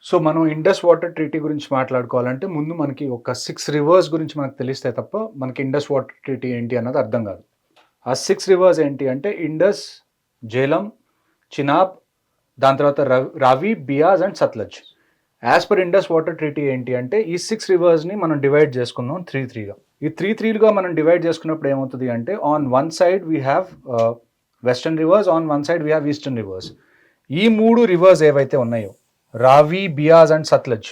So మనం Indus water treaty గురించి మాట్లాడుకోవాలంటే ముందు మనకి ఒక 6 రివర్స్ గురించి మనకు తెలిస్తే తప్ప మనకి ఇండస్ వాటర్ ట్రీటీ ఏంటి అన్నది అర్థం కాదు. ఆ 6 రివర్స్ ఏంటి అంటే ఇండస్, జేలం, చినాబ్, దాని తర్వాత Ravi, Beas and Sutlej. As per Indus water treaty ఏంటి అంటే ఈ 6 రివర్స్ని మనం డివైడ్ చేసుకుందాం 3-3గా. ఈ 3-3గా మనం డివైడ్ చేసుకున్నప్పుడు ఏమవుతుంది అంటే on one side we have western reverse, on one side we have eastern reverse. ఈ 3 రివర్స్ ఏవైతే ఉన్నాయో రావి, బియాస్ అండ్ సత్లజ్,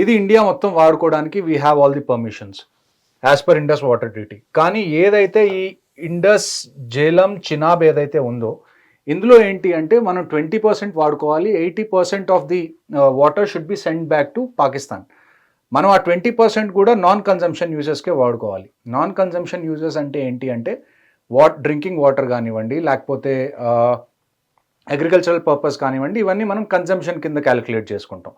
ఇది ఇండియా మొత్తం వాడుకోవడానికి we have all the permissions as per Indus water treaty. కానీ ఏదైతే ఈ ఇండస్, జేలం, చినాబ్ ఏదైతే ఉందో ఇందులో ఏంటి అంటే మనం 20% వాడుకోవాలి, 80% of the water should be send back to Pakistan. మనం ఆ 20% కూడా నాన్ కన్జంప్షన్ యూజెస్కే వాడుకోవాలి. నాన్ కన్జంప్షన్ యూజెస్ అంటే ఏంటి అంటే డ్రింకింగ్ వాటర్ కానివ్వండి, లేకపోతే అగ్రికల్చరల్ పర్పస్ కానివ్వండి, ఇవన్నీ మనం కన్జంప్షన్ కింద క్యాలిక్యులేట్ చేసుకుంటాం.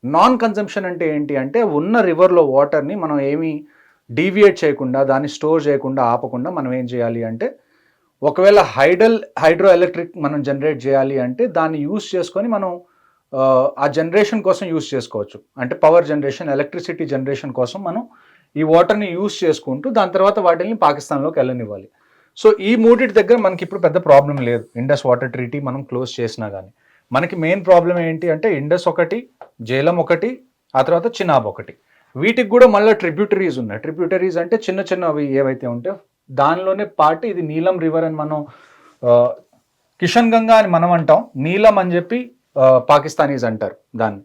నాన్ కన్జంప్షన్ అంటే ఏంటి అంటే ఉన్న రివర్లో వాటర్ని మనం ఏమీ డీవియేట్ చేయకుండా, దాన్ని స్టోర్ చేయకుండా, ఆపకుండా మనం ఏం చేయాలి అంటే ఒకవేళ హైడ్రో ఎలక్ట్రిక్ మనం జనరేట్ చేయాలి అంటే దాన్ని యూస్ చేసుకొని మనం ఆ జనరేషన్ కోసం యూస్ చేసుకోవచ్చు. అంటే పవర్ జనరేషన్, ఎలక్ట్రిసిటీ జనరేషన్ కోసం మనం ఈ వాటర్ని యూస్ చేసుకుంటూ దాని తర్వాత వాటిని పాకిస్తాన్లోకి వెళ్ళనివ్వాలి. సో ఈ మూడింటి దగ్గర మనకి ఇప్పుడు పెద్ద ప్రాబ్లం లేదు. ఇండస్ వాటర్ ట్రీటీ మనం క్లోజ్ చేసినా కానీ మనకి మెయిన్ ప్రాబ్లం ఏంటి అంటే ఇండస్ ఒకటి, జేలం ఒకటి, ఆ తర్వాత చినాబ్ ఒకటి. వీటికి కూడా మళ్ళీ ట్రిబ్యూటరీస్ ఉన్నాయి. ట్రిబ్యూటరీస్ అంటే చిన్న చిన్నవి ఏవైతే ఉంటాయో దానిలోనే పార్ట్ ఇది నీలం రివర్ అని మనం కిషన్ గంగా అని మనం అంటాం, నీలం అని చెప్పి పాకిస్తానీస్ అంటారు దాన్ని.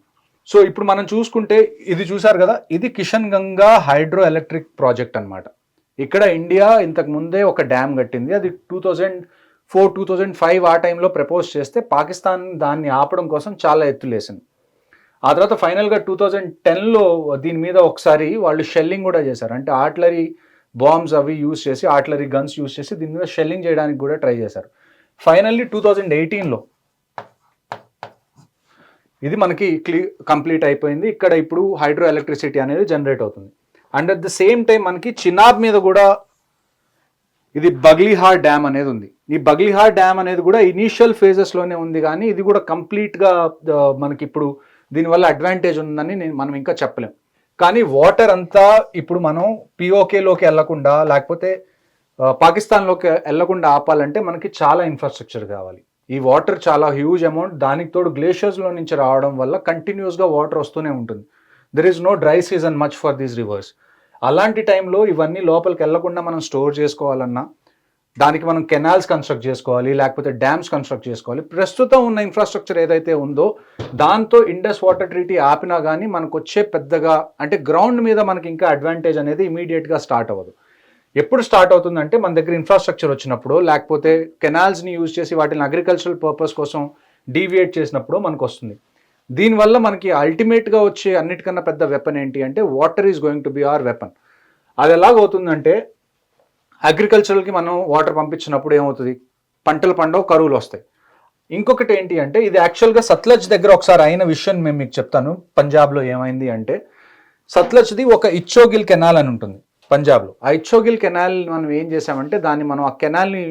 సో ఇప్పుడు మనం చూసుకుంటే ఇది చూసారు కదా, ఇది Kishan Ganga hydro electric project అనమాట. ఇక్కడ ఇండియా ఇంతకు ముందే ఒక డ్యామ్ కట్టింది. అది 2004-2005 ఆ టైంలో ప్రపోజ్ చేస్తే పాకిస్తాన్ దాన్ని ఆపడం కోసం చాలా ఎత్తులేసింది. ఆ తర్వాత ఫైనల్గా 2010లో దీని మీద ఒకసారి వాళ్ళు షెల్లింగ్ కూడా చేశారు. అంటే ఆర్టిలరీ బాంబ్స్ అవి యూస్ చేసి, ఆర్టిలరీ గన్స్ యూస్ చేసి దీని మీద షెల్లింగ్ చేయడానికి కూడా ట్రై చేశారు. ఫైనల్లీ 2018లో ఇది మనకి కంప్లీట్ అయిపోయింది. ఇక్కడ ఇప్పుడు హైడ్రో ఎలక్ట్రిసిటీ అనేది జనరేట్ అవుతుంది. And at the same time మనకి చినాబ్ మీద కూడా ఇది బగ్లీహార్ డ్యామ్ అనేది ఉంది. ఈ బగ్లీహార్ డ్యామ్ అనేది కూడా ఇనీషియల్ ఫేజెస్లోనే ఉంది, కానీ ఇది కూడా కంప్లీట్గా మనకి ఇప్పుడు దీనివల్ల అడ్వాంటేజ్ ఉందని మనం ఇంకా చెప్పలేం. కానీ వాటర్ అంతా ఇప్పుడు మనం పిఓకేలోకి వెళ్లకుండా, లేకపోతే పాకిస్తాన్లోకి వెళ్లకుండా ఆపాలంటే మనకి చాలా ఇన్ఫ్రాస్ట్రక్చర్ కావాలి. ఈ వాటర్ చాలా హ్యూజ్ అమౌంట్, దానికి తోడు గ్లేషియర్స్లో నుంచి రావడం వల్ల కంటిన్యూస్గా వాటర్ వస్తూనే ఉంటుంది. There is no dry season much for these rivers. అలాంటి టైంలో ఇవన్నీ లోపలికి వెళ్లకుండా మనం స్టోర్ చేసుకోవాలన్నా దానికి మనం కెనాల్స్ కన్స్ట్రక్ట్ చేసుకోవాలి, లేకపోతే డ్యామ్స్ కన్స్ట్రక్ట్ చేసుకోవాలి. ప్రస్తుతం ఉన్న ఇన్ఫ్రాస్ట్రక్చర్ ఏదైతే ఉందో దాంతో ఇండస్ వాటర్ ట్రీటీ ఆపినా కానీ మనకు వచ్చే పెద్దగా అంటే గ్రౌండ్ మీద మనకి ఇంకా అడ్వాంటేజ్ అనేది ఇమీడియట్గా స్టార్ట్ అవ్వదు. ఎప్పుడు స్టార్ట్ అవుతుందంటే మన దగ్గర ఇన్ఫ్రాస్ట్రక్చర్ వచ్చినప్పుడు, లేకపోతే కెనాల్స్ని యూజ్ చేసి వాటిని అగ్రికల్చరల్ పర్పస్ కోసం డీవియేట్ చేసినప్పుడు మనకు వస్తుంది. దీనివల్ల మనకి అల్టిమేట్గా వచ్చే అన్నిటికన్నా పెద్ద వెపన్ ఏంటి అంటే water is going to be our weapon. అది ఎలాగవుతుందంటే అగ్రికల్చరల్కి మనం వాటర్ పంపించినప్పుడు ఏమవుతుంది, పంటలు పండవు, కరువులు వస్తాయి. ఇంకొకటి ఏంటి అంటే ఇది యాక్చువల్గా సత్లజ్ దగ్గర ఒకసారి అయిన విషయం మేము మీకు చెప్తాను. పంజాబ్లో ఏమైంది అంటే సత్లజ్ది ఒక ఇచ్చోగిల్ కెనాల్ అని ఉంటుంది పంజాబ్లో. ఆ ఇచ్చోగిల్ కెనాల్ మనం ఏం చేసామంటే మనం ఆ కెనాల్ని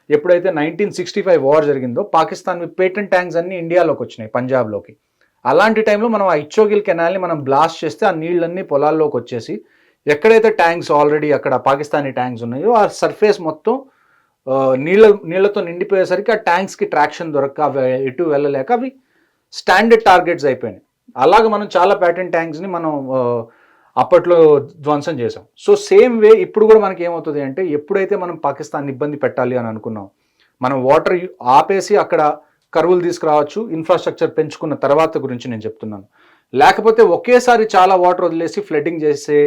ఎప్పుడైతే 1965 వార్ జరిగిందో పాకిస్తాన్ పేటెంట్ ట్యాంక్స్ అన్ని ఇండియాలోకి వచ్చినాయి పంజాబ్లోకి. అలాంటి టైంలో మనం ఆ ఇచ్చోగిల్ కెనాల్ని మనం బ్లాస్ట్ చేస్తే ఆ నీళ్ళన్నీ పొలాల్లోకి వచ్చేసి ఎక్కడైతే ట్యాంక్స్ ఆల్రెడీ అక్కడ పాకిస్తానీ ట్యాంక్స్ ఉన్నాయో ఆ సర్ఫేస్ మొత్తం నీళ్లతో నిండిపోయేసరికి ఆ ట్యాంక్స్కి ట్రాక్షన్ దొరక్క అవి ఎటు వెళ్ళలేక అవి స్టాండర్డ్ టార్గెట్స్ అయిపోయినాయి. అలాగే మనం చాలా ప్యాటెంట్ ట్యాంక్స్ని మనం అప్పట్లో ధ్వంసం చేసాం. సో సేమ్ వే ఇప్పుడు కూడా మనకి ఏమవుతుంది అంటే ఎప్పుడైతే మనం పాకిస్తాన్ ఇబ్బంది పెట్టాలి అని అనుకున్నాం, మనం వాటర్ ఆపేసి అక్కడ కరువులు తీసుకురావచ్చు, ఇన్ఫ్రాస్ట్రక్చర్ పెంచుకున్న తర్వాత గురించి నేను చెప్తున్నాను. లేకపోతే ఒకేసారి చాలా వాటర్ వదిలేసి ఫ్లడ్డింగ్ చేసే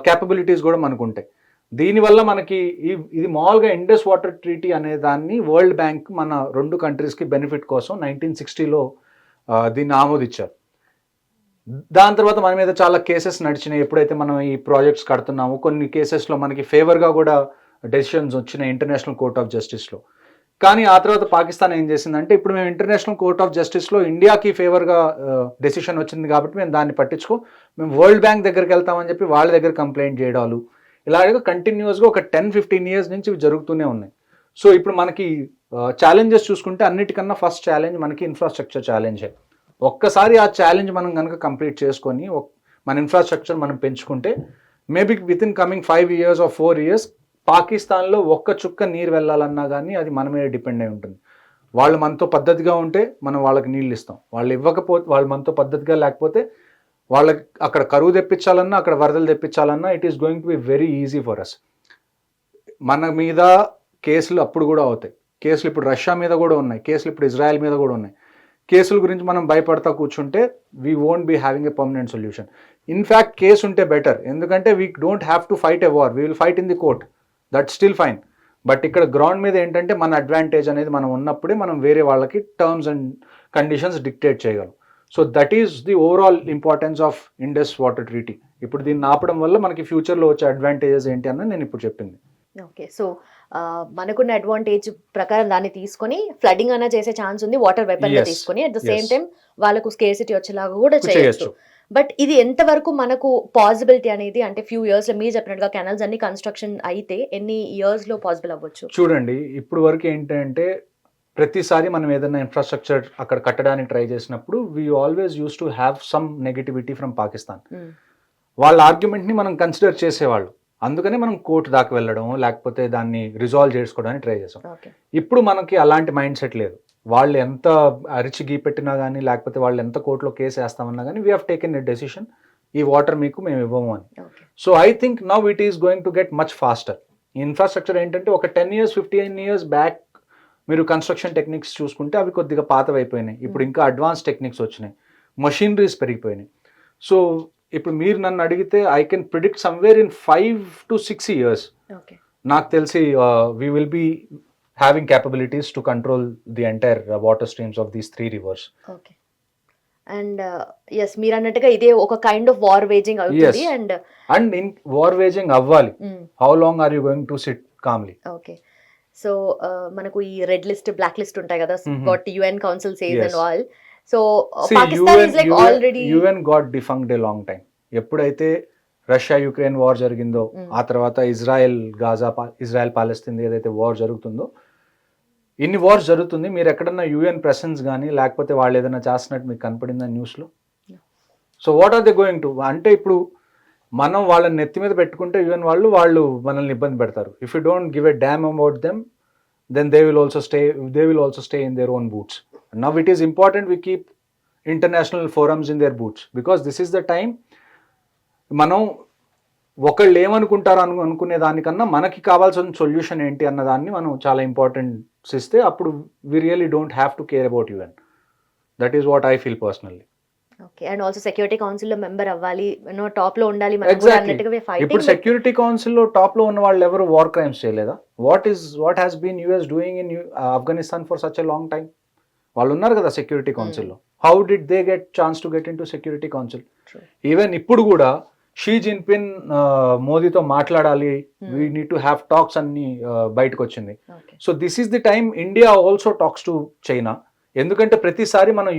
క్యాపబిలిటీస్ కూడా మనకు ఉంటాయి. దీనివల్ల మనకి ఇది మామూలుగా ఇండస్ వాటర్ ట్రీటీ అనే దాన్ని వరల్డ్ బ్యాంక్ మన 2 కంట్రీస్కి బెనిఫిట్ కోసం 1960లో దీన్ని ఆమోదించారు. దాని తర్వాత మన మీద చాలా కేసెస్ నడిచినాయి. ఎప్పుడైతే మనం ఈ ప్రాజెక్ట్స్ కడుతున్నామో కొన్ని కేసెస్లో మనకి ఫేవర్గా కూడా డెసిషన్స్ వచ్చినాయి ఇంటర్నేషనల్ కోర్ట్ ఆఫ్ జస్టిస్లో. కానీ ఆ తర్వాత పాకిస్తాన్ ఏం చేసిందంటే ఇప్పుడు మేము ఇంటర్నేషనల్ కోర్ట్ ఆఫ్ జస్టిస్లో ఇండియాకి ఫేవర్గా డెసిషన్ వచ్చింది కాబట్టి మేము దాన్ని మేము వరల్డ్ బ్యాంక్ దగ్గరికి వెళ్తామని చెప్పి వాళ్ళ దగ్గర కంప్లైంట్ చేయడాలు, ఇలాగే కంటిన్యూస్గా ఒక 10-15 ఇయర్స్ నుంచి ఇవి జరుగుతూనే ఉన్నాయి. సో ఇప్పుడు మనకి ఛాలెంజెస్ చూసుకుంటే అన్నిటికన్నా ఫస్ట్ ఛాలెంజ్ మనకి ఇన్ఫ్రాస్ట్రక్చర్ ఛాలెంజే. ఒక్కసారి ఆ ఛాలెంజ్ మనం కనుక కంప్లీట్ చేసుకొని మన ఇన్ఫ్రాస్ట్రక్చర్ మనం పెంచుకుంటే maybe with in coming 5 years or 4 years పాకిస్తాన్లో ఒక్క చుక్క నీరు వెళ్ళాలన్నా కానీ అది మన మీద డిపెండ్ అయి ఉంటుంది. వాళ్ళు మనతో పద్ధతిగా ఉంటే మనం వాళ్ళకి నీళ్ళు ఇస్తాం, వాళ్ళు ఇవ్వకపోతే, వాళ్ళు మనతో పద్ధతిగా లేకపోతే వాళ్ళకి అక్కడ కరువు తెప్పించాలన్నా, అక్కడ వరదలు తెప్పించాలన్నా it is going to be very easy for us. మన మీద కేసులు అప్పుడు కూడా అవుతాయి, కేసులు ఇప్పుడు రష్యా మీద కూడా ఉన్నాయి, కేసులు ఇప్పుడు ఇజ్రాయెల్ మీద కూడా ఉన్నాయి. కేసుల గురించి మనం భయపడతా కూర్చుంటే we won't be having a permanent solution. In fact case ఉంటే బెటర్, ఎందుకంటే we don't have to fight a war, we will fight in the court, that still fine. But ఇక్కడ గ్రౌండ్ మీద ఏంటంటే మన అడ్వాంటేజ్ అనేది మనం ఉన్నప్పుడే మనం వేరే వాళ్ళకి టర్మ్స్ అండ్ కండిషన్స్ డిక్టేట్ చేయగలం. So that is the overall importance of Indus water treaty. ఇప్పుడు దీన్ని ఆపడం వల్ల మనకి ఫ్యూచర్లో వచ్చే అడ్వాంటేజెస్ ఏంటి అన్న నేను ఇప్పుడు చెప్పింది. ఓకే, సో మనకున్న అడ్వాంటేజ్ ప్రకారం దాన్ని తీసుకొని ఫ్లడింగ్ అన్న చేసే ఛాన్స్ ఉంది, వాటర్ వెపన్ తీసుకొని అట్ ద సేమ్ టైం వాళ్ళకు స్కేర్సిటీ వచ్చేలాగా కూడా చేయొచ్చు. బట్ ఇది ఎంతవరకు మనకు పాసిబిలిటీ అనేది, అంటే ఫ్యూ ఇయర్స్ లో మీరు చెప్పినట్టుగా కెనాల్స్ అన్ని కన్స్ట్రక్షన్ అయితే ఎన్ని ఇయర్స్ లో పాసిబుల్ అవ్వచ్చు? చూడండి, ఇప్పుడు వరకు ఏంటంటే ప్రతిసారి మనం ఏదైనా ఇన్ఫ్రాస్ట్రక్చర్ అక్కడ కట్టడానికి ట్రై చేసినప్పుడు we always use to have some negativity from Pakistan. వాళ్ళ ఆర్గ్యుమెంట్ని మనం కన్సిడర్ చేసేవాళ్ళు, అందుకనే మనం కోర్టు దాకా వెళ్ళడం లేకపోతే దాన్ని రిజాల్వ్ చేసుకోవడానికి ట్రై చేసాం. ఇప్పుడు మనకి అలాంటి మైండ్ సెట్ లేదు. వాళ్ళు ఎంత అరిచి గీ పెట్టినా కానీ లేకపోతే వాళ్ళు ఎంత కోర్టులో కేసు వేస్తామన్నా కానీ we have taken a decision, ఈ వాటర్ మీకు మేము ఇవ్వము అని. So I think now it is going to get much faster. ఈ ఇన్ఫ్రాస్ట్రక్చర్ ఏంటంటే ఒక 10 years 15 years బ్యాక్ మీరు కన్స్ట్రక్షన్ టెక్నిక్స్ చూసుకుంటే అవి కొద్దిగా పాతవైపోయినాయి, ఇప్పుడు ఇంకా అడ్వాన్స్ టెక్నిక్స్ వచ్చినాయి, మషినరీస్ పెరిగిపోయినాయి. సో ఇప్పుడు మీరు నన్ను అడిగితే I can predict somewhere in 5 to 6 years నాకు తెలిసి we will be having capabilities to control the entire water streams of these 3 rivers. Okay. And yes, మీరు అన్నట్టుగా ఇదే ఒక కైండ్ ఆఫ్ వార్ వేజింగ్ అవుతుంది. అండ్ ఇన్ వార్ వేజింగ్ అవ్వాలి. How long are you going to sit calmly? Okay, so మనకు ఈ red list black list ఉంటాయి కదా, what UN Council says and all. So Pakistan is like already UN got defunct a long time. ఎప్పుడైతే Russia Ukraine war జరిగిందో ఆ తర్వాత Israel Palestine ఏదైతే war జరుగుతుందో, ఇన్ని వార్స్ జరుగుతుంది, మీరు ఎక్కడన్నా UN ప్రెసెన్స్ కానీ లేకపోతే వాళ్ళు ఏదైనా చేస్తున్నట్టు మీకు కనపడిందా న్యూస్లో? So what are they going to, అంటే ఇప్పుడు మనం వాళ్ళని నెత్తి మీద పెట్టుకుంటే UN వాళ్ళు మనల్ని ఇబ్బంది పెడతారు. If you don't give a damn about them then they will also stay in their own boots. Now it is important we keep international forums in their boots, because this is the time. మనం ఒకళ్ళు ఏమనుకుంటారు అనుకునే దానికన్నా మనకి కావాల్సిన solution ఏంటి అన్న దాన్ని మనం చాలా ఇంపార్టెన్స్ ఇస్తే అప్పుడు we really don't have to care about UN. That is what I feel personally. Okay, and also security council లో మెంబర్ అవ్వాలి, టాప్ లో ఉండాలి. ఇప్పుడు సెక్యూరిటీ కౌన్సిల్ లో టాప్ లో ఉన్న వాళ్ళు ఎవరు వార్ క్రైమ్స్ చేయలేదా? What has been US doing in Afghanistan for such a long time? వాళ్ళు ఉన్నారు కదా సెక్యూరిటీ కౌన్సిల్లో. How did they get chance to get into security council? Even ఇప్పుడు కూడా షీ జిన్పిన్ మోదీతో మాట్లాడాలి, we need to have talks అన్ని బయటకు వచ్చింది. So this is the time India also talks to China. ఎందుకంటే ప్రతిసారి మనం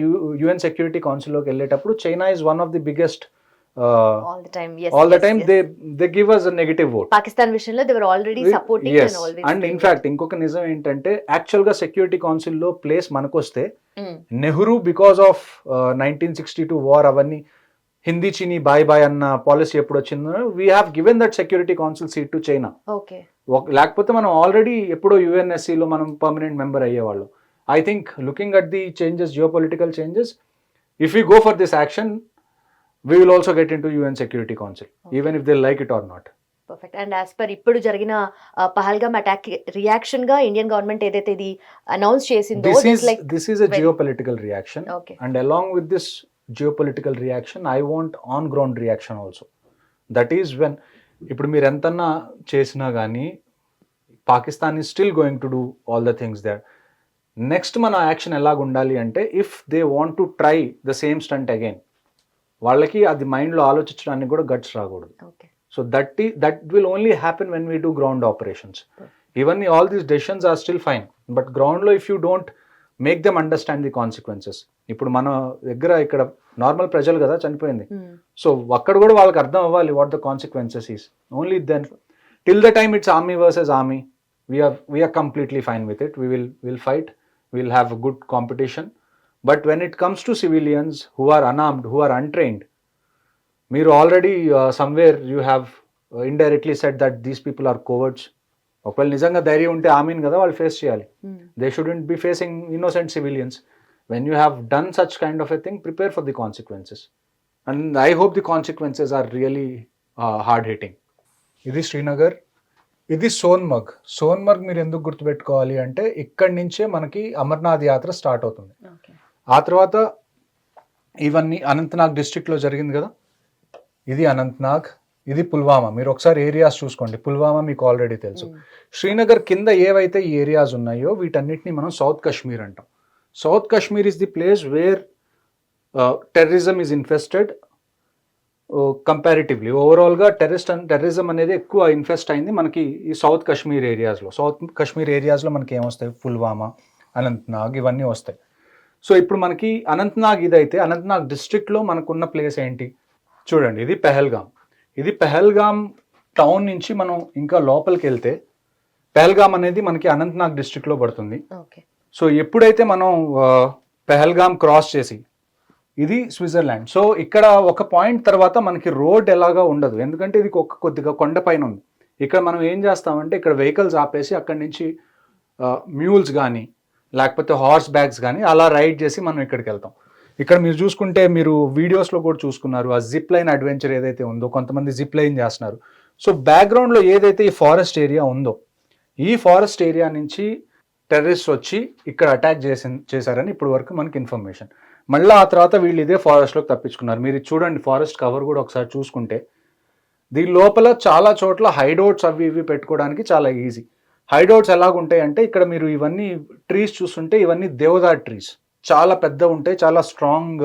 UN సెక్యూరిటీ కౌన్సిల్లోకి వెళ్ళేటప్పుడు China is one of the biggest all the time they give us a negative vote. Pakistan విషయంలో they were already supporting and always. And in fact ఇంకొక నిజం ఏంటంటే actual గా సెక్యూరిటీ కౌన్సిల్ లో ప్లేస్ మనకొస్తే Nehru because of 1962 war అవన్నీ హిందీ చీనీ బాయ్ బాయ్ అన్న పాలసీ ఎప్పుడు వచ్చిందో we have given that security council seat to China. లేకపోతే మనం ఆల్రెడీ ఎప్పుడో UNSC లో మనం పర్మనెంట్ మెంబర్ అయ్యేవాళ్ళు. I think looking at the changes, geopolitical changes, if you go for this action we will also get into UN Security Council, even if they like it or not. Perfect. And as per ఇప్పుడు జరిగిన Pahalgam attack reaction గా Indian government ఏదైతే ఇది announce చేసిందో, this is a geopolitical reaction. And along with this geopolitical reaction I want on ground reaction also. That is when ఇప్పుడు మీరు ఎంతన్నా చేసినా కానీ Pakistan is still going to do all the things there. Next మన action ఎలాగ ఉండాలి అంటే, if they want to try the same stunt again, వాళ్ళకి అది మైండ్లో ఆలోచించడానికి కూడా గట్స్ రాకూడదు. So that will only happen when we do ground operations. ఇవన్నీ all these decisions are still fine, but గ్రౌండ్లో if you don't make them understand the consequences. ఇప్పుడు మన దగ్గర ఇక్కడ నార్మల్ ప్రజలు కదా చనిపోయింది, సో అక్కడ కూడా వాళ్ళకి అర్థం అవ్వాలి what the consequences is. Only then, till the time it's army versus army, we're completely fine with it. Will fight, will have a good competition. But when it comes to civilians who are unarmed, who are untrained, మీరు already somewhere you have indirectly set that these people are cowards. ఒకవేళ నిజంగా ధైర్యం ఉంటే ఆమీన్ కదా వాళ్ళు face చేయాలి. They shouldn't be facing innocent civilians. When you have done such kind of a thing, prepare for the consequences. And I hope the consequences are really hard hitting. ఇది శ్రీనగర్, ఇది సోన్మర్గ్. సోన్మర్గ్ మీరు ఎందుకు గుర్తుపెట్టుకోవాలి అంటే ఇక్కడి నుంచే మనకి అమర్నాథ్ యాత్ర స్టార్ట్ అవుతుంది. ఆ తర్వాత ఇవన్నీ అనంతనాగ్ డిస్ట్రిక్ట్లో జరిగింది కదా, ఇది అనంతనాగ్, ఇది పుల్వామా. మీరు ఒకసారి ఏరియాస్ చూసుకోండి. పుల్వామా మీకు ఆల్రెడీ తెలుసు. శ్రీనగర్ కింద ఏవైతే ఈ ఏరియాస్ ఉన్నాయో వీటన్నిటిని మనం సౌత్ కాశ్మీర్ అంటాం. South Kashmir is the place where terrorism is infested comparatively. ఓవరాల్గా టెర్రరిజం అనేది ఎక్కువ ఇన్ఫెస్ట్ అయింది మనకి ఈ సౌత్ కాశ్మీర్ ఏరియాస్లో. సౌత్ కాశ్మీర్ ఏరియాస్లో మనకి ఏమొస్తాయి, పుల్వామా, అనంతనాగ్ ఇవన్నీ వస్తాయి. సో ఇప్పుడు మనకి అనంతనాగ్ ఇదైతే అనంతనాగ్ డిస్ట్రిక్ట్లో మనకున్న ప్లేస్ ఏంటి చూడండి, ఇది పెహల్గామ్. ఇది పెహల్గామ్ టౌన్ నుంచి మనం ఇంకా లోపలికి వెళ్తే పెహల్గామ్ అనేది మనకి అనంతనాగ్ డిస్ట్రిక్ట్లో పడుతుంది. సో ఎప్పుడైతే మనం పెహల్గామ్ క్రాస్ చేసి, ఇది స్విట్జర్లాండ్. సో ఇక్కడ ఒక పాయింట్ తర్వాత మనకి రోడ్ ఎలాగా ఉండదు, ఎందుకంటే ఇది కొద్దిగా కొండ పైన ఉంది. ఇక్కడ మనం ఏం చేస్తామంటే ఇక్కడ వెహికల్స్ ఆపేసి అక్కడి నుంచి మ్యూల్స్ కానీ లేకపోతే హార్స్ బ్యాగ్స్ కానీ అలా రైడ్ చేసి మనం ఇక్కడికి వెళ్తాం. ఇక్కడ మీరు చూసుకుంటే మీరు వీడియోస్లో కూడా చూసుకున్నారు ఆ జిప్ లైన్ అడ్వెంచర్ ఏదైతే ఉందో, కొంతమంది జిప్ లైన్ చేస్తున్నారు. సో బ్యాక్గ్రౌండ్లో ఏదైతే ఈ ఫారెస్ట్ ఏరియా ఉందో, ఈ ఫారెస్ట్ ఏరియా నుంచి టెర్రరిస్ట్ వచ్చి ఇక్కడ అటాక్ చేశారని ఇప్పుడు వరకు మనకి ఇన్ఫర్మేషన్. మళ్ళీ ఆ తర్వాత వీళ్ళు ఇదే ఫారెస్ట్లోకి తప్పించుకున్నారు. మీరు చూడండి ఫారెస్ట్ కవర్ కూడా ఒకసారి చూసుకుంటే దీని లోపల చాలా చోట్ల హైడౌట్స్ అవి ఇవి పెట్టుకోవడానికి చాలా ఈజీ. హైడౌట్స్ ఎలాగుంటాయి అంటే ఇక్కడ మీరు ఇవన్నీ ట్రీస్ చూస్తుంటే ఇవన్నీ దేవదార్ ట్రీస్, చాలా పెద్ద ఉంటాయి, చాలా స్ట్రాంగ్.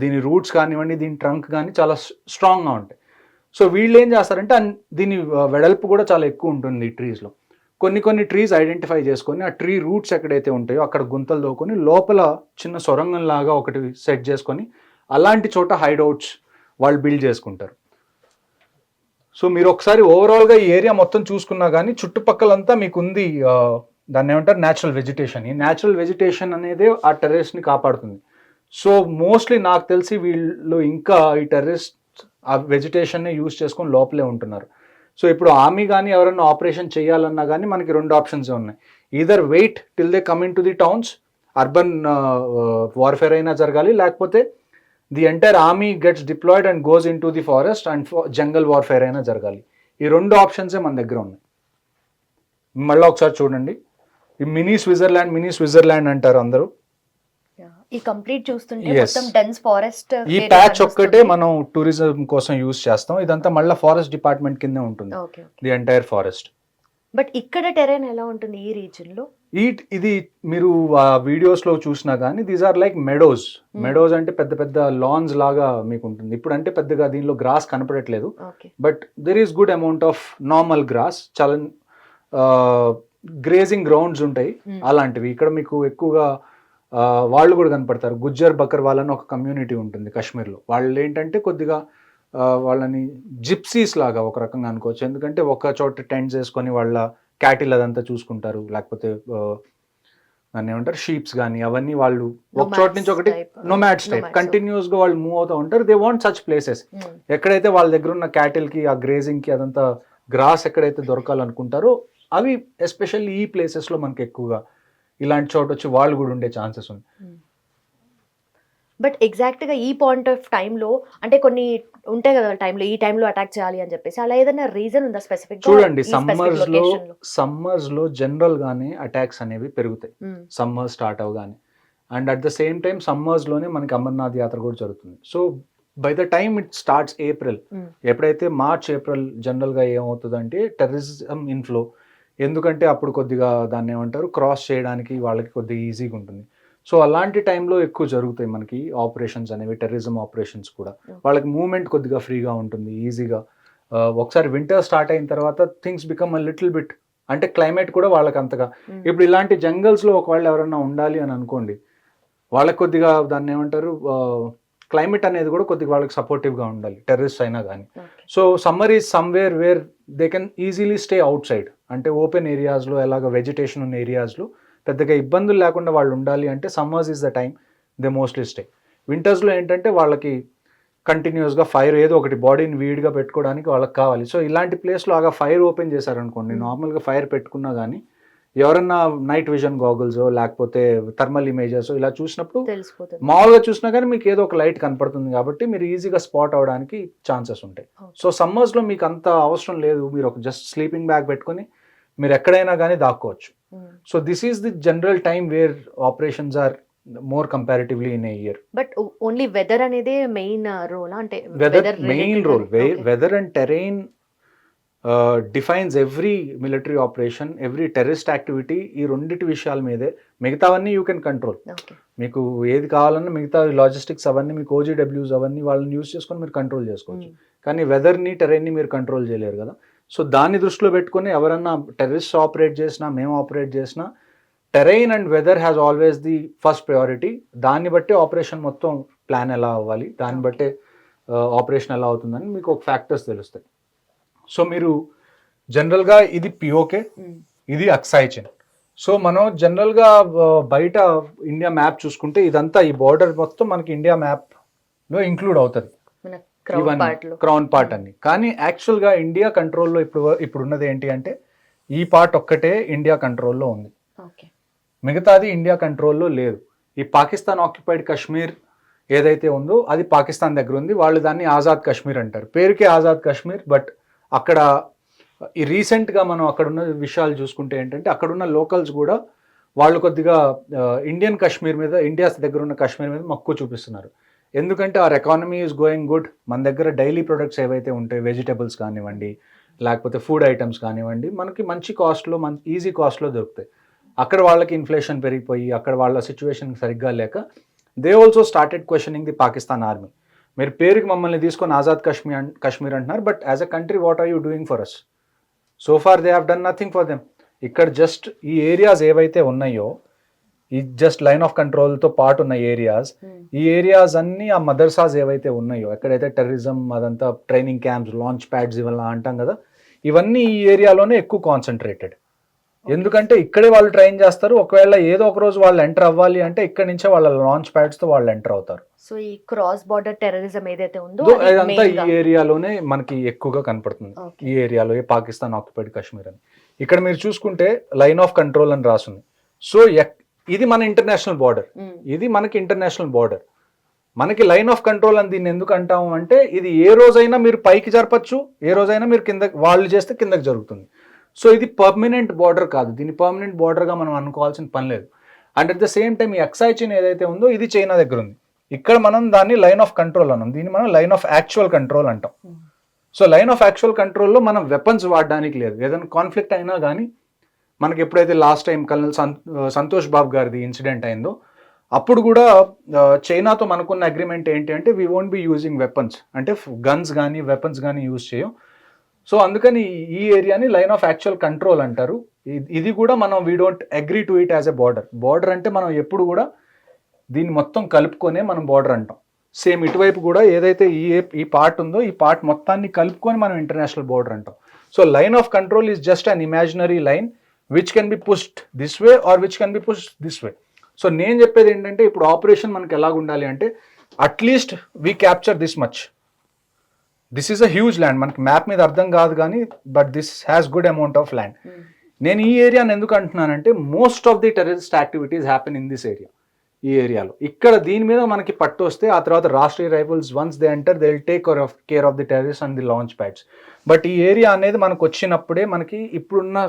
దీని రూట్స్ కానివ్వండి, దీని ట్రంక్ కానీ చాలా స్ట్రాంగ్గా ఉంటాయి. సో వీళ్ళు ఏం చేస్తారంటే దీని వెడల్పు కూడా చాలా ఎక్కువ ఉంటుంది ఈ ట్రీస్లో. కొన్ని ట్రీస్ ఐడెంటిఫై చేసుకొని ఆ ట్రీ రూట్స్ ఎక్కడైతే ఉంటాయో అక్కడ గుంతలు దోకొని లోపల చిన్న సొరంగం లాగా ఒకటి సెట్ చేసుకొని అలాంటి చోట హైడౌట్స్ వాళ్ళు బిల్డ్ చేసుకుంటారు. సో మీరు ఒకసారి ఓవరాల్గా ఈ ఏరియా మొత్తం చూసుకున్నా కానీ చుట్టుపక్కలంతా మీకు ఉంది దాన్ని ఏమంటారు న్యాచురల్ వెజిటేషన్. ఈ న్యాచురల్ వెజిటేషన్ అనేది ఆ టెర్రరిస్ట్ని కాపాడుతుంది. సో మోస్ట్లీ నాకు తెలిసి వీళ్ళు ఇంకా ఈ టెర్రరిస్ట్ ఆ వెజిటేషన్ని యూజ్ చేసుకొని లోపలే ఉంటున్నారు. సో ఇప్పుడు ఆర్మీ కానీ ఎవరైనా ఆపరేషన్ చేయాలన్నా కానీ మనకి రెండు ఆప్షన్స్ ఉన్నాయి. Either wait till they come into the towns, urban warfare అయినా జరగాలి, లేకపోతే the entire army gets deployed and goes into the forest and jungle warfare అయినా జరగాలి. ఈ రెండు ఆప్షన్సే మన దగ్గర ఉన్నాయి. మళ్ళీ ఒకసారి చూడండి, ఈ మినీ స్విట్జర్లాండ్ అంటారు అందరూ. ఈ కంప్లీట్ చూస్తుంటే మొత్తం డెన్స్ ఫారెస్ట్, ఈ ప్యాచ్ ఒక్కటే మనం టూరిజం కోసం యూజ్ చేస్తాం. ఇదంతా మళ్ళీ ఫారెస్ట్ డిపార్ట్మెంట్ కింద ఉంటుంది, ది ఎంటైర్ ఫారెస్ట్. బట్ ఇక్కడ టెరైన్ ఎలా ఉంటుంది ఈ రీజన్ లో? ఇది మీరు వీడియోస్ లో చూసినా కానీ these are like meadows. Meadows అంటే పెద్ద పెద్ద లాన్స్ లాగా మీకు ఉంటుంది. ఇప్పుడు అంటే పెద్దగా దీనిలో గ్రాస్ కనపడట్లేదు, but there is good amount of normal grass, చాలా గ్రేజింగ్ గ్రౌండ్స్ ఉంటాయి అలాంటివి. ఇక్కడ మీకు ఎక్కువగా వాళ్ళు కూడా కనపడతారు. గుజ్జర్ బకర్వాల్ అని ఒక కమ్యూనిటీ ఉంటుంది కాశ్మీర్లో. వాళ్ళు ఏంటంటే కొద్దిగా వాళ్ళని జిప్సీస్ లాగా ఒక రకంగా అనుకోవచ్చు, ఎందుకంటే ఒక చోట టెంట్స్ వేసుకొని వాళ్ళ క్యాటిల్ అదంతా చూసుకుంటారు, లేకపోతే దాన్ని ఏమంటారు షీప్స్ కానీ అవన్నీ వాళ్ళు ఒక చోట నుంచి ఒకటి నోమాడ్స్ టైప్ కంటిన్యూస్ గా వాళ్ళు మూవ్ అవుతూ ఉంటారు. దే వాంట్ సచ్ ప్లేసెస్ ఎక్కడైతే వాళ్ళ దగ్గర ఉన్న క్యాటిల్ కి ఆ గ్రేజింగ్ కి అదంతా గ్రాస్ ఎక్కడైతే దొరకాలనుకుంటారో అవి ఎస్పెషల్లీ ఈ ప్లేసెస్ లో మనకి ఎక్కువగా ఇలాంటి చోట వచ్చి వాళ్ళు కూడా ఉండే ఛాన్సెస్ ఉంది. బట్ ఎగ్జాక్ట్ గా ఈ పాయింట్ ఆఫ్ టైంలో అంటే కొన్ని ఉంటాయి కదా టైంలో ఈ టైంలో అటాక్ చేయాలి అని చెప్పేసి, అలా ఏదైనా రీజన్ ఉందా స్పెసిఫిక్? చూడండి, సమ్మర్స్ లో జనరల్ గానే అటాక్స్ అనేవి పెరుగుతాయి సమ్మర్ స్టార్ట్ అవగానే. And at the same time summers లోనే మనకి అమర్నాథ్ యాత్ర కూడా జరుగుతుంది. So by the time it starts April, ఎప్పుడైతే మార్చ్ ఏప్రిల్ జనరల్ గా ఏమవుతుందంటే టెర్రరిజం ఇన్ఫ్లో, ఎందుకంటే అప్పుడు కొద్దిగా దాన్ని ఏమంటారు క్రాస్ చేయడానికి వాళ్ళకి కొద్దిగా ఈజీగా ఉంటుంది. సో అలాంటి టైంలో ఎక్కువ జరుగుతాయి మనకి ఆపరేషన్స్ అనేవి, టెర్రరిజం ఆపరేషన్స్ కూడా. వాళ్ళకి మూవ్మెంట్ కొద్దిగా ఫ్రీగా ఉంటుంది, ఈజీగా. ఒకసారి వింటర్ స్టార్ట్ అయిన తర్వాత things become a little bit, అంటే క్లైమేట్ కూడా వాళ్ళకి అంతగా. ఇప్పుడు ఇలాంటి జంగల్స్లో ఒకవేళ ఎవరైనా ఉండాలి అని అనుకోండి, వాళ్ళకి కొద్దిగా దాన్ని ఏమంటారు క్లైమేట్ అనేది కూడా కొద్దిగా వాళ్ళకి సపోర్టివ్గా ఉండాలి, టెర్రరిస్ట్ అయినా కానీ. So summer is somewhere where they can easily stay out side, అంటే ఓపెన్ ఏరియాస్లో ఎలాగ వెజిటేషన్ ఉన్న ఏరియాస్లో పెద్దగా ఇబ్బందులు లేకుండా వాళ్ళు ఉండాలి అంటే summers is the time they mostly stay. వింటర్స్లో ఏంటంటే వాళ్ళకి కంటిన్యూస్గా ఫైర్ ఏదో ఒకటి బాడీని వీడ్గా పెట్టుకోవడానికి వాళ్ళకి కావాలి. సో ఇలాంటి ప్లేస్లో ఆగా ఫైర్ ఓపెన్ చేశారనుకోండి, నార్మల్గా ఫైర్ పెట్టుకున్నా కానీ ఎవరన్నా నైట్ విజన్ గాగుల్స్ లేకపోతే థర్మల్ ఇమేజెస్ ఇలా చూసినప్పుడు మామూలుగా చూసినా కానీ మీకు ఏదో ఒక లైట్ కనపడుతుంది కాబట్టి మీరు ఈజీగా స్పాట్ అవడానికి ఛాన్సెస్ ఉంటాయి. సో సమ్మర్స్లో మీకు అంత అవసరం లేదు, మీరు ఒక జస్ట్ స్లీపింగ్ బ్యాగ్ పెట్టుకొని మీరు ఎక్కడైనా కానీ దాక్కోవచ్చు. So this is the general time where operations are more comparatively in a year. But only weather అనేది మెయిన్ రోల్ అంటే weather main role. Weather and terrain defines every military operation, every terrorist activity. ఈ రెండింటి విషయాల మీదే, మిగతావన్నీ you can control. మీకు ఏది కావాలన్నా మిగతా లాజిస్టిక్స్ అవన్నీ మీకు ఓజీడబ్ల్యూస్ అవన్నీ వాళ్ళని యూజ్ చేసుకొని మీరు కంట్రోల్ చేసుకోవచ్చు. కానీ వెదర్ని టెరైన్ని మీరు కంట్రోల్ చేయలేరు కదా. సో దాన్ని దృష్టిలో పెట్టుకొని ఎవరన్నా టెర్రరిస్ట్ ఆపరేట్ చేసినా మేము ఆపరేట్ చేసినా terrain and weather has always the first priority. దాన్ని బట్టే ఆపరేషన్ మొత్తం ప్లాన్ ఎలా అవ్వాలి, దాన్ని బట్టే ఆపరేషన్ ఎలా అవుతుందని మీకు ఒక ఫ్యాక్టర్స్ తెలుస్తాయి. సో మీరు జనరల్గా ఇది పిఓకే, ఇది అక్సైచిన్. సో మనం జనరల్గా బయట ఇండియా మ్యాప్ చూసుకుంటే ఇదంతా ఈ బార్డర్ మొత్తం మనకి ఇండియా మ్యాప్లో ఇంక్లూడ్ అవుతుంది, క్రౌన్ పార్ట్ అన్ని. కానీ యాక్చువల్గా ఇండియా కంట్రోల్లో ఇప్పుడు ఉన్నది ఏంటి అంటే ఈ పార్ట్ ఒక్కటే ఇండియా కంట్రోల్లో ఉంది, మిగతాది ఇండియా కంట్రోల్లో లేదు. ఈ పాకిస్తాన్ ఆక్యుపైడ్ కాశ్మీర్ ఏదైతే ఉందో అది పాకిస్తాన్ దగ్గర ఉంది. వాళ్ళు దాన్ని ఆజాద్ కాశ్మీర్ అంటారు, పేరుకే ఆజాద్ కాశ్మీర్. బట్ అక్కడ ఈ రీసెంట్గా మనం అక్కడున్న విషయాలు చూసుకుంటే ఏంటంటే అక్కడున్న లోకల్స్ కూడా వాళ్ళు కొద్దిగా ఇండియన్ కాశ్మీర్ మీద, ఇండియా దగ్గర ఉన్న కాశ్మీర్ మీద మక్కువ చూపిస్తున్నారు. ఎందుకంటే our economy is going good. మన దగ్గర డైలీ ప్రొడక్ట్స్ ఏవైతే ఉంటాయి, వెజిటబుల్స్ కానివ్వండి లేకపోతే ఫుడ్ ఐటమ్స్ కానివ్వండి, మనకి మంచి కాస్ట్లో ఈజీ కాస్ట్లో దొరుకుతాయి. అక్కడ వాళ్ళకి ఇన్ఫ్లేషన్ పెరిగిపోయి అక్కడ వాళ్ళ సిచ్యువేషన్ సరిగ్గా లేక they also started questioning the Pakistan army. మీరు పేరుకి మమ్మల్ని తీసుకొని ఆజాద్ కాశ్మీర్ అంటున్నారు, but as a country what are you doing for us? So far they have done nothing for them. ఇక్కడ జస్ట్ ఈ ఏరియాస్ ఏవైతే ఉన్నాయో, ఈ జస్ట్ లైన్ ఆఫ్ కంట్రోల్తో పాటు ఉన్న ఏరియాస్, ఈ ఏరియాస్ అన్నీ ఆ మదర్సాస్ ఏవైతే ఉన్నాయో, ఎక్కడైతే టెర్రరిజం అదంతా ట్రైనింగ్ క్యాంప్స్, లాంచ్ ప్యాడ్స్ ఇవన్నీ అంటాం కదా, ఇవన్నీ ఈ ఏరియాలోనే ఎక్కువ కాన్సన్ట్రేటెడ్. ఎందుకంటే ఇక్కడే వాళ్ళు ట్రైన్ చేస్తారు. ఒకవేళ ఏదో ఒక రోజు వాళ్ళు ఎంటర్ అవ్వాలి అంటే ఇక్కడ నుంచే వాళ్ళ లాంచ్ ప్యాడ్స్ తో వాళ్ళు ఎంటర్ అవుతారు. సో ఈ క్రాస్ బార్డర్ టెర్రరిజం ఏదైతే ఉందో అదంతా ఈ ఏరియాలోనే మనకి ఎక్కువగా కనపడుతుంది. ఈ ఏరియాలో పాకిస్తాన్ ఆక్యుపైడ్ కాశ్మీర్ అని ఇక్కడ మీరు చూసుకుంటే లైన్ ఆఫ్ కంట్రోల్ అని రాస్తుంది. సో ఇది మన ఇంటర్నేషనల్ బార్డర్, ఇది మనకి ఇంటర్నేషనల్ బార్డర్. మనకి లైన్ ఆఫ్ కంట్రోల్ అని దీన్ని ఎందుకు అంటాము అంటే ఇది ఏ రోజైనా మీరు పైకి జరపచ్చు, ఏ రోజైనా మీరు కింద వాళ్ళు చేస్తే కిందకి జరుగుతుంది. సో ఇది పర్మనెంట్ బార్డర్ కాదు, దీన్ని పర్మనెంట్ బార్డర్గా మనం అనుకోవాల్సిన పని లేదు. And at the same time ఈ అక్సైచిన్ ఏదైతే ఉందో ఇది చైనా దగ్గర ఉంది. ఇక్కడ మనం దాన్ని లైన్ ఆఫ్ కంట్రోల్ అన్నాం, దీన్ని మనం లైన్ ఆఫ్ యాక్చువల్ కంట్రోల్ అంటాం. సో లైన్ ఆఫ్ యాక్చువల్ కంట్రోల్లో మనం వెపన్స్ వాడడానికి లేదు. ఏదైనా కాన్ఫ్లిక్ట్ అయినా కానీ మనకి ఎప్పుడైతే last time colonel Santosh Babu గారిది ఇన్సిడెంట్ అయిందో అప్పుడు కూడా చైనాతో మనకున్న అగ్రిమెంట్ ఏంటి అంటే we won't be using weapons, అంటే గన్స్ కానీ వెపన్స్ కానీ యూజ్ చేయం. సో అందుకని ఈ ఏరియాని లైన్ ఆఫ్ యాక్చువల్ కంట్రోల్ అంటారు. ఇది కూడా మనం we don't agree to it as a border. Border అంటే మనం ఎప్పుడు కూడా దీన్ని మొత్తం కలుపుకొనే మనం బార్డర్ అంటాం. సేమ్ ఇటువైపు కూడా ఏదైతే ఈ పార్ట్ ఉందో ఈ పార్ట్ మొత్తాన్ని కలుపుకొని మనం ఇంటర్నేషనల్ బార్డర్ అంటాం. So line of control is just an imaginary line which can be pushed this way or which can be pushed this way. So నేను చెప్పేది ఏంటంటే ఇప్పుడు ఆపరేషన్ మనకి ఎలాగ ఉండాలి అంటే at least we capture this much. This is a huge land, మనకి map మీద అర్థం కాదు కానీ but this has good amount of land. నేను ఈ ఏరియాని ఎందుకు అంటున్నానంటే most of the terrorist activities happen in this area. ఈ ఏరియాలో ఇక్కడ దీని మీద మనకి పట్టు వస్తే ఆ తర్వాత Rashtriya rifles once they enter they will take care of the terrorist and the launch pods. But ఈ ఏరియా అనేది మనకు వచ్చినప్పుడే మనకి ఇప్పుడున్న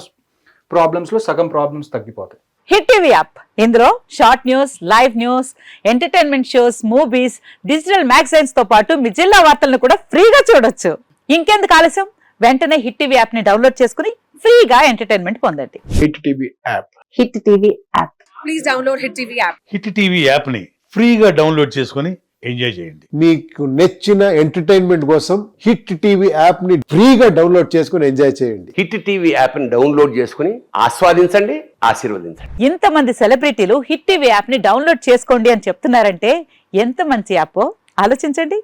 ప్రాబ్లమ్స్లో సగం ప్రాబ్లమ్స్ తగ్గిపోతాయి. హిట్ టీవీ యాప్, ఇందులో short news, live news, entertainment shows, movies, digital magazines తో పాటు మీ జిల్లా వార్తలను కూడా ఫ్రీగా చూడొచ్చు. ఇంకెందుకు ఆలస్యం, వెంటనే హిట్ టీవీ యాప్ ని డౌన్లోడ్ చేసుకుని ఫ్రీగా ఎంటర్టైన్మెంట్ పొందండి. Hit TV app, hit TV app, please download hit TV app. Hit TV app ని ఫ్రీగా డౌన్లోడ్ చేసుకొని ఎంజాయ్ చేయండి. మీకు నచ్చిన ఎంటర్టైన్మెంట్ కోసం హిట్ టీవీ యాప్ ని ఫ్రీగా డౌన్లోడ్ చేసుకుని ఎంజాయ్ చేయండి. హిట్ టీవీ యాప్ ని డౌన్లోడ్ చేసుకుని ఆస్వాదించండి, ఆశీర్వదించండి. ఇంతమంది సెలబ్రిటీలు హిట్ టీవీ యాప్ ని డౌన్లోడ్ చేసుకోండి అని చెప్తున్నారంటే ఎంత మంచి యాప్ ఆలోచించండి.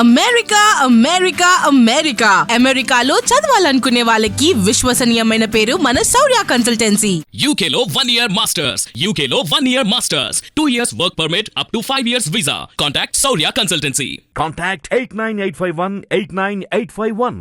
అమెరికా అమెరికా అమెరికా అమెరికాలో చదవాలనుకునే వాళ్ళకి విశ్వసనీయమైన పేరు మన శౌర్య కన్సల్టెన్సీ. UK లో 1 year masters. UK లో 1 year masters. 2 years work permit up to 5 years visa. Contact Saurya Consultancy. Contact 89851 89851.